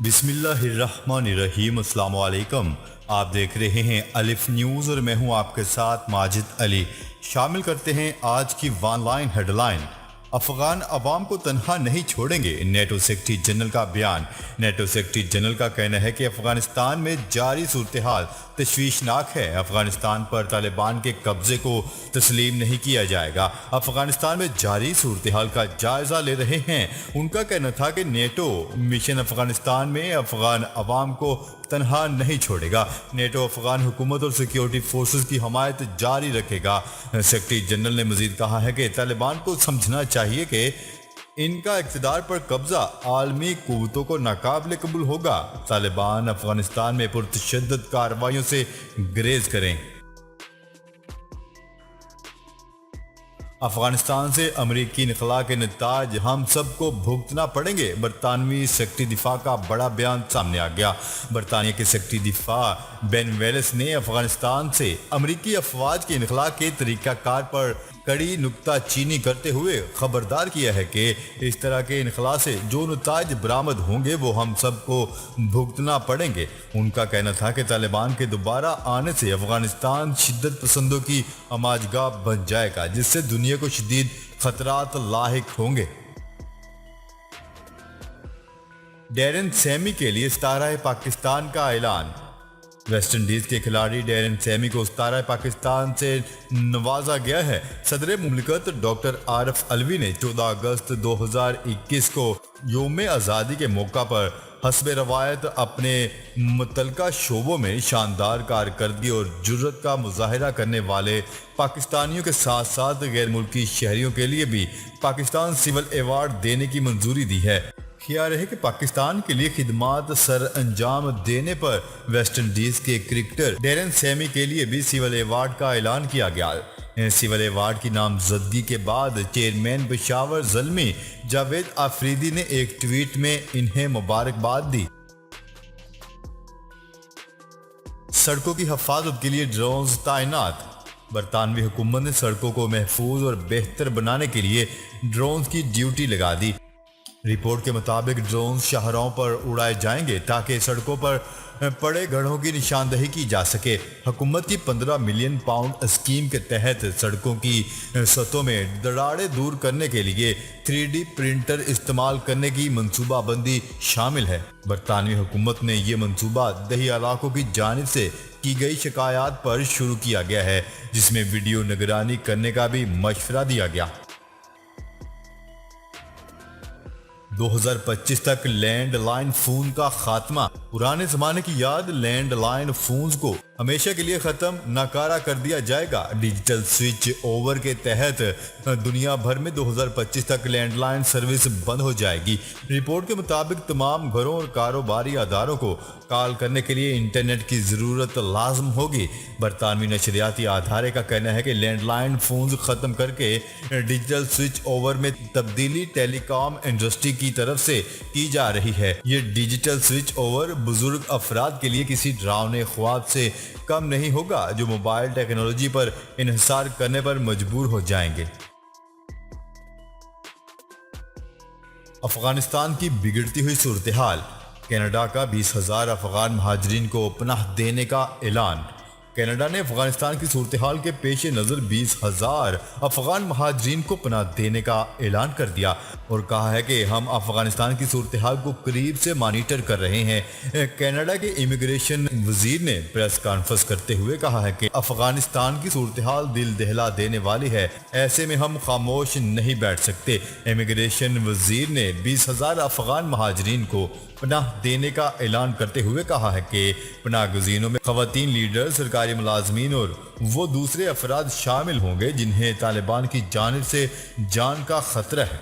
بسم اللہ الرحمن الرحیم۔ السلام علیکم، آپ دیکھ رہے ہیں الف نیوز اور میں ہوں آپ کے ساتھ ماجد علی۔ شامل کرتے ہیں آج کی one line head line. Afghan عوام کو تنہا نہیں چھوڑیں گے، نیٹو سیکرٹری جنرل کا بیان۔ نیٹو سیکرٹری جنرل کا کہنا ہے کہ افغانستان میں جاری صورتحال تشویشناک ہے۔ افغانستان پر طالبان کے قبضے کو تسلیم نہیں کیا جائے گا۔ افغانستان میں جاری صورتحال کا جائزہ لے رہے ہیں۔ ان کا کہنا تھا کہ نیٹو مشن افغانستان میں افغان عوام کو تنہا نہیں چھوڑے گا۔ نیٹو افغان حکومت اور سیکیورٹی فورسز کی حمایت جاری رکھے گا۔ سیکرٹری جنرل نے مزید کہا ہے کہ طالبان کو سمجھنا چاہیے کہ ان کا اقتدار پر قبضہ عالمی قوتوں کو ناقابل قبول ہوگا۔ طالبان افغانستان میں پرتشدد کارروائیوں سے گریز کریں۔ افغانستان سے امریکی انخلاء کے نتائج ہم سب کو بھگتنا پڑیں گے، برطانوی سیکرٹری دفاع کا بڑا بیان سامنے آ گیا۔ برطانیہ کے سیکرٹری دفاع بین ویلس نے افغانستان سے امریکی افواج کے انخلاء کے طریقہ کار پر کڑی نکتہ چینی کرتے ہوئے خبردار کیا ہے کہ اس طرح کے انخلاء سے جو نتائج برآمد ہوں گے وہ ہم سب کو بھگتنا پڑیں گے۔ ان کا کہنا تھا کہ طالبان کے دوبارہ آنے سے افغانستان شدت پسندوں کی ہماجگاہ بن جائے گا، جس سے دنیا کو شدید خطرات لاحق ہوں گے۔ ڈیرن سیمی کے لیے ستارہ پاکستان کا اعلان۔ ویسٹ انڈیز کے کھلاڑی ڈیرن سیمی کو ستارہ پاکستان سے نوازا گیا ہے۔ صدر مملکت ڈاکٹر عارف علوی نے 14 اگست 2021 کو یوم آزادی کے موقع پر حسب روایت اپنے متعلقہ شعبوں میں شاندار کارکردگی اور جرات کا مظاہرہ کرنے والے پاکستانیوں کے ساتھ ساتھ غیر ملکی شہریوں کے لیے بھی پاکستان سول ایوارڈ دینے کی منظوری دی ہے۔ خیال ہے کہ پاکستان کے لیے خدمات سر انجام دینے پر ویسٹ انڈیز کے کرکٹر ڈیرن سیمی کے لیے بھی سول ایوارڈ کا اعلان کیا گیا۔ سول ایوارڈ کی نامزدگی کے بعد چیئرمین پشاور زلمی جاوید آفریدی نے ایک ٹویٹ میں انہیں مبارکباد دی۔ سڑکوں کی حفاظت کے لیے ڈرونز تعینات۔ برطانوی حکومت نے سڑکوں کو محفوظ اور بہتر بنانے کے لیے ڈرونز کی ڈیوٹی لگا دی۔ رپورٹ کے مطابق ڈرونز شاہراہوں پر اڑائے جائیں گے تاکہ سڑکوں پر پڑے گڑھوں کی نشاندہی کی جا سکے۔ حکومت کی 15 ملین پاؤنڈ اسکیم کے تحت سڑکوں کی سطحوں میں دراڑیں دور کرنے کے لیے 3D پرنٹر استعمال کرنے کی منصوبہ بندی شامل ہے۔ برطانوی حکومت نے یہ منصوبہ دیہی علاقوں کی جانب سے کی گئی شکایات پر شروع کیا گیا ہے، جس میں ویڈیو نگرانی کرنے کا بھی مشورہ دیا گیا۔ 2025 تک لینڈ لائن فون کا خاتمہ۔ پرانے زمانے کی یاد، لینڈ لائن فونز کو ہمیشہ کے لیے ختم ناکارہ کر دیا جائے گا۔ ڈیجیٹل سوئچ اوور کے تحت دنیا بھر میں 2025 تک لینڈ لائن سروس بند ہو جائے گی۔ رپورٹ کے مطابق تمام گھروں اور کاروباری اداروں کو کال کرنے کے لیے انٹرنیٹ کی ضرورت لازم ہوگی۔ برطانوی نشریاتی ادارے کا کہنا ہے کہ لینڈ لائن فونز ختم کر کے ڈیجیٹل سوئچ اوور میں تبدیلی ٹیلی کام انڈسٹری کی طرف سے کی جا رہی ہے۔ یہ ڈیجیٹل سوئچ اوور بزرگ افراد کے لیے کسی ڈراؤنے خواب سے کم نہیں ہوگا، جو موبائل ٹیکنالوجی پر انحصار کرنے پر مجبور ہو جائیں گے۔ افغانستان کی بگڑتی ہوئی صورتحال۔ کینیڈا کا 20,000 افغان مہاجرین کو پناہ دینے کا اعلان۔ کینیڈا نے افغانستان کی صورتحال کے پیش نظر 20,000 افغان مہاجرین کو پناہ دینے کا اعلان کر دیا اور کہا ہے کہ ہم افغانستان کی صورتحال کو قریب سے مانیٹر کر رہے ہیں۔ کینیڈا کے امیگریشن وزیر نے پریس کانفرنس کرتے ہوئے کہا ہے کہ افغانستان کی صورتحال دل دہلا دینے والی ہے، ایسے میں ہم خاموش نہیں بیٹھ سکتے۔ امیگریشن وزیر نے 20,000 افغان مہاجرین کو پناہ دینے کا اعلان کرتے ہوئے کہا ہے کہ پناہ گزینوں میں خواتین لیڈر، سرکاری ملازمین اور وہ دوسرے افراد شامل ہوں گے جنہیں طالبان کی جانب سے جان کا خطرہ ہے۔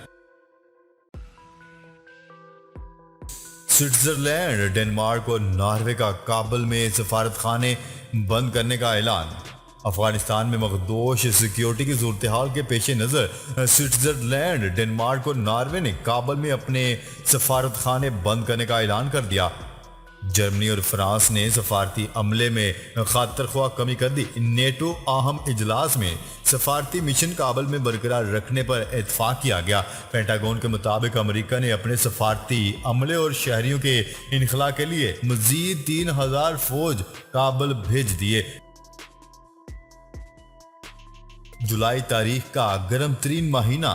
سوئٹزرلینڈ، ڈنمارک اور ناروے کا کابل میں سفارت خانے بند کرنے کا اعلان۔ افغانستان میں مخدوش سیکیورٹی کی صورتحال کے پیش نظر سوئٹزرلینڈ، ڈنمارک اور ناروے نے کابل میں اپنے سفارت خانے بند کرنے کا اعلان کر دیا۔ جرمنی اور فرانس نے سفارتی عملے میں خاطر خواہ کمی کر دی۔ نیٹو اہم اجلاس میں سفارتی مشن کابل میں برقرار رکھنے پر اتفاق کیا گیا۔ پینٹاگون کے مطابق امریکہ نے اپنے سفارتی عملے اور شہریوں کے انخلاء کے لیے مزید 3000 فوج کابل بھیج دیے۔ جولائی تاریخ کا گرم ترین مہینہ۔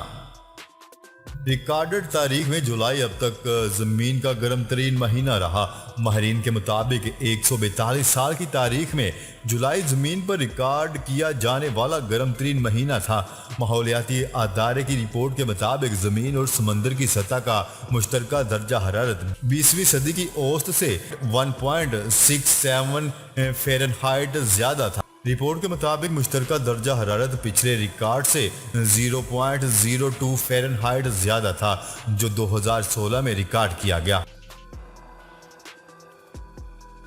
ریکارڈڈ تاریخ میں جولائی اب تک زمین کا گرم ترین مہینہ رہا۔ ماہرین کے مطابق 142 سال کی تاریخ میں جولائی زمین پر ریکارڈ کیا جانے والا گرم ترین مہینہ تھا۔ ماحولیاتی ادارے کی رپورٹ کے مطابق زمین اور سمندر کی سطح کا مشترکہ درجہ حرارت 20ویں صدی کی اوسط سے 1.67 فahrenheit زیادہ تھا۔ رپورٹ کے مطابق مشترکہ درجہ حرارت پچھلے ریکارڈ سے 0.02 فahrenheit زیادہ تھا، جو 2016 میں ریکارڈ کیا گیا۔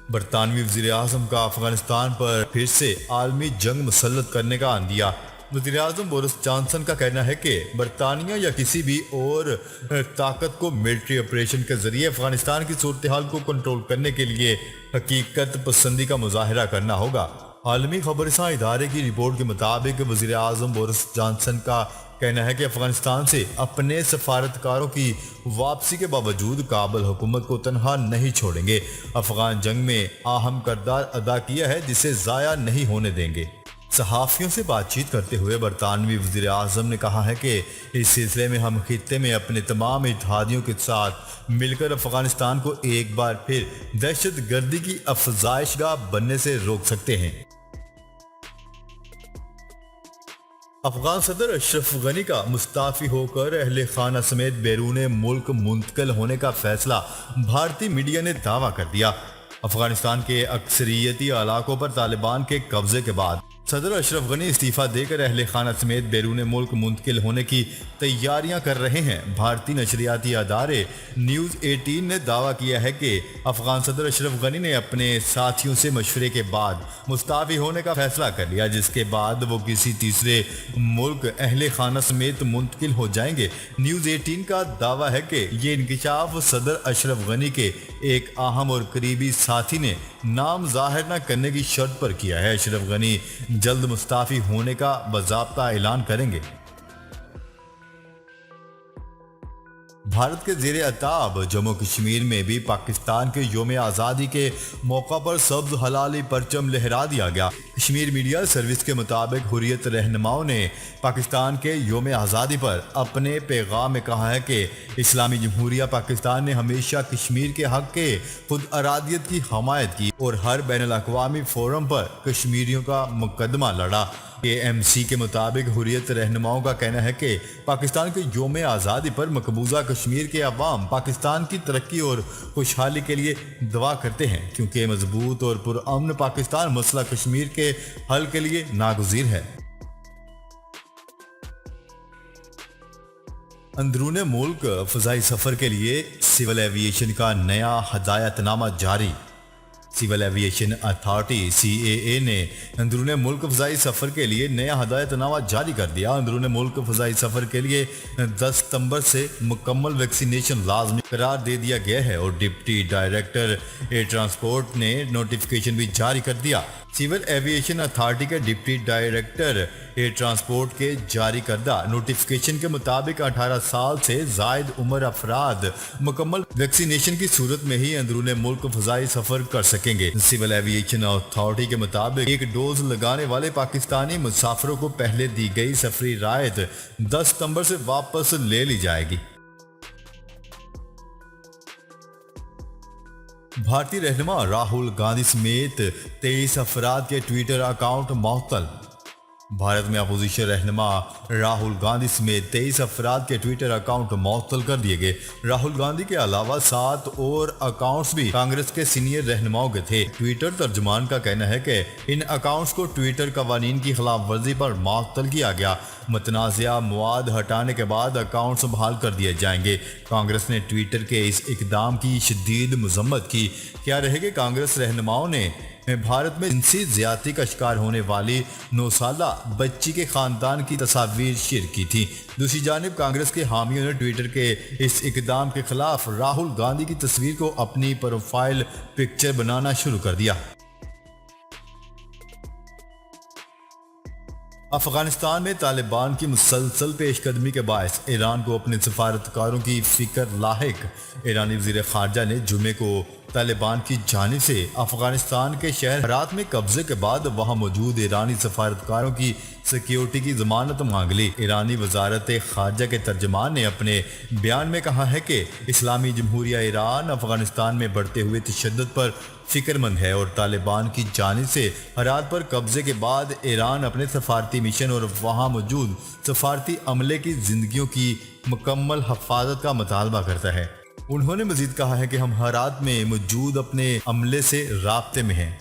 برطانوی وزیر اعظم کا افغانستان پر پھر سے عالمی جنگ مسلط کرنے کا عندیہ۔ وزیر اعظم بورس جانسن کا کہنا ہے کہ برطانیہ یا کسی بھی اور طاقت کو ملٹری آپریشن کے ذریعے افغانستان کی صورتحال کو کنٹرول کرنے کے لیے حقیقت پسندی کا مظاہرہ کرنا ہوگا۔ عالمی خبررساں ادارے کی رپورٹ کے مطابق وزیر اعظم بورس جانسن کا کہنا ہے کہ افغانستان سے اپنے سفارتکاروں کی واپسی کے باوجود کابل حکومت کو تنہا نہیں چھوڑیں گے۔ افغان جنگ میں اہم کردار ادا کیا ہے جسے ضائع نہیں ہونے دیں گے۔ صحافیوں سے بات چیت کرتے ہوئے برطانوی وزیر اعظم نے کہا ہے کہ اس سلسلے میں ہم خطے میں اپنے تمام اتحادیوں کے ساتھ مل کر افغانستان کو ایک بار پھر دہشت گردی کی افزائش گاہ بننے سے روک سکتے ہیں۔ افغان صدر اشرف غنی کا مستعفی ہو کر اہل خانہ سمیت بیرون ملک منتقل ہونے کا فیصلہ بھارتی میڈیا نے دعویٰ کر دیا۔ افغانستان کے اکثریتی علاقوں پر طالبان کے قبضے کے بعد صدر اشرف غنی استعفیٰ دے کر اہل خانہ سمیت بیرون ملک منتقل ہونے کی تیاریاں کر رہے ہیں۔ بھارتی نشریاتی ادارے نیوز 18 نے دعویٰ کیا ہے کہ افغان صدر اشرف غنی نے اپنے ساتھیوں سے مشورے کے بعد مستعفی ہونے کا فیصلہ کر لیا، جس کے بعد وہ کسی تیسرے ملک اہل خانہ سمیت منتقل ہو جائیں گے۔ نیوز 18 کا دعویٰ ہے کہ یہ انکشاف صدر اشرف غنی کے ایک اہم اور قریبی ساتھی نے نام ظاہر نہ کرنے کی شرط پر کیا ہے۔ اشرف غنی جلد مستعفی ہونے کا باضابطہ اعلان کریں گے۔ بھارت کے زیر التواء جموں کشمیر میں بھی پاکستان کے یوم آزادی کے موقع پر سبز ہلالی پرچم لہرا دیا گیا۔ کشمیر میڈیا سروس کے مطابق حریت رہنماؤں نے پاکستان کے یوم آزادی پر اپنے پیغام میں کہا ہے کہ اسلامی جمہوریہ پاکستان نے ہمیشہ کشمیر کے حق کے خود ارادیت کی حمایت کی اور ہر بین الاقوامی فورم پر کشمیریوں کا مقدمہ لڑا۔ KMC کے مطابق حریت رہنماؤں کا کہنا ہے کہ پاکستان کے یوم آزادی پر مقبوضہ کشمیر کے عوام پاکستان کی ترقی اور خوشحالی کے لیے دعا کرتے ہیں، کیونکہ مضبوط اور پرامن پاکستان مسئلہ کشمیر کے حل کے لیے ناگزیر ہے۔ اندرون ملک فضائی سفر کے لیے سول ایویشن کا نیا ہدایت نامہ جاری۔ سول ایویشن اتھارٹی CAA نے اندرون ملک فضائی سفر کے لیے نیا ہدایت نامہ جاری کر دیا۔ اندرون ملک فضائی سفر کے لیے 10 ستمبر سے مکمل ویکسینیشن لازمی قرار دے دیا گیا ہے اور ڈپٹی ڈائریکٹر ایئر ٹرانسپورٹ نے نوٹیفیکیشن بھی جاری کر دیا۔ سول ایویشن اتھارٹی کے ڈپٹی ڈائریکٹر ایئر ٹرانسپورٹ کے جاری کردہ نوٹیفیکیشن کے مطابق 18 سال سے زائد عمر افراد مکمل ویکسینیشن کی صورت میں ہی اندرون ملک فضائی سفر کر سکیں گے۔ سول ایویشن اتھارٹی کے مطابق ایک ڈوز لگانے والے پاکستانی مسافروں کو پہلے دی گئی سفری رعایت 10 ستمبر سے واپس لے لی جائے گی۔ بھارتی رہنما راہل گاندھی سمیت 23 افراد کے ٹویٹر اکاؤنٹ معطل۔ بھارت میں اپوزیشن رہنما راہل گاندھی سمیت 23 افراد کے ٹویٹر اکاؤنٹ معطل کر دیے گئے۔ راہل گاندھی کے علاوہ 7 اور اکاؤنٹس بھی کانگریس کے سینئر رہنماؤں کے تھے۔ ٹویٹر ترجمان کا کہنا ہے کہ ان اکاؤنٹس کو ٹویٹر قوانین کی خلاف ورزی پر معطل کیا گیا۔ متنازعہ مواد ہٹانے کے بعد اکاؤنٹس بحال کر دیے جائیں گے۔ کانگریس نے ٹویٹر کے اس اقدام کی شدید مذمت کی۔ کیا رہے کہ کانگریس رہنماؤں نے بھارت میں جنسی زیادتی کا شکار ہونے والی 9 سالہ بچی کے خاندان کی تصاویر شیئر کی تھی۔ دوسری جانب کانگریس کے حامیوں نے ٹویٹر کے اس اقدام کے خلاف راہل گاندھی کی تصویر کو اپنی پروفائل پکچر بنانا شروع کر دیا۔ افغانستان میں طالبان کی مسلسل پیش قدمی کے باعث ایران کو اپنے سفارتکاروں کی فکر لاحق۔ ایرانی وزیر خارجہ نے جمعے کو طالبان کی جانب سے افغانستان کے شہر ہرات میں قبضے کے بعد وہاں موجود ایرانی سفارتکاروں کی سیکیورٹی کی ضمانت مانگ لی۔ ایرانی وزارت خارجہ کے ترجمان نے اپنے بیان میں کہا ہے کہ اسلامی جمہوریہ ایران افغانستان میں بڑھتے ہوئے تشدد پر فکر مند ہے اور طالبان کی جانب سے ہرات پر قبضے کے بعد ایران اپنے سفارتی مشن اور وہاں موجود سفارتی عملے کی زندگیوں کی مکمل حفاظت کا مطالبہ کرتا ہے۔ انہوں نے مزید کہا ہے کہ ہم ہرات میں موجود اپنے عملے سے رابطے میں ہیں۔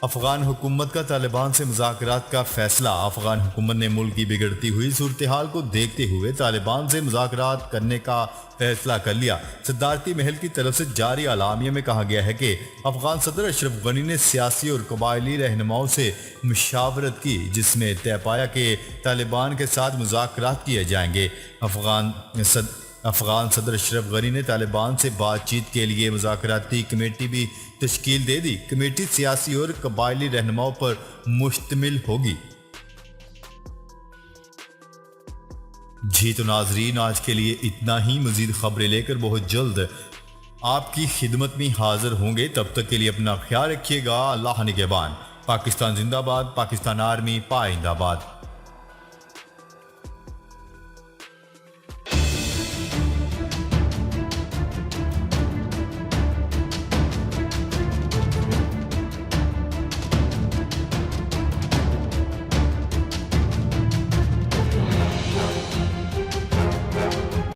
افغان حکومت کا طالبان سے مذاکرات کا فیصلہ۔ افغان حکومت نے ملک کی بگڑتی ہوئی صورتحال کو دیکھتے ہوئے طالبان سے مذاکرات کرنے کا فیصلہ کر لیا۔ صدارتی محل کی طرف سے جاری اعلامیہ میں کہا گیا ہے کہ افغان صدر اشرف غنی نے سیاسی اور قبائلی رہنماؤں سے مشاورت کی، جس میں طے پایا کہ طالبان کے ساتھ مذاکرات کیے جائیں گے۔ افغان صدر اشرف غنی نے طالبان سے بات چیت کے لیے مذاکراتی کمیٹی بھی تشکیل دے دی۔ کمیٹی سیاسی اور قبائلی رہنماؤں پر مشتمل ہوگی۔ جی تو ناظرین، آج کے لیے اتنا ہی۔ مزید خبریں لے کر بہت جلد آپ کی خدمت میں حاضر ہوں گے۔ تب تک کے لیے اپنا خیال رکھیے گا۔ اللہ نگہبان۔ پاکستان زندہ باد، پاکستان آرمی پائندہ باد۔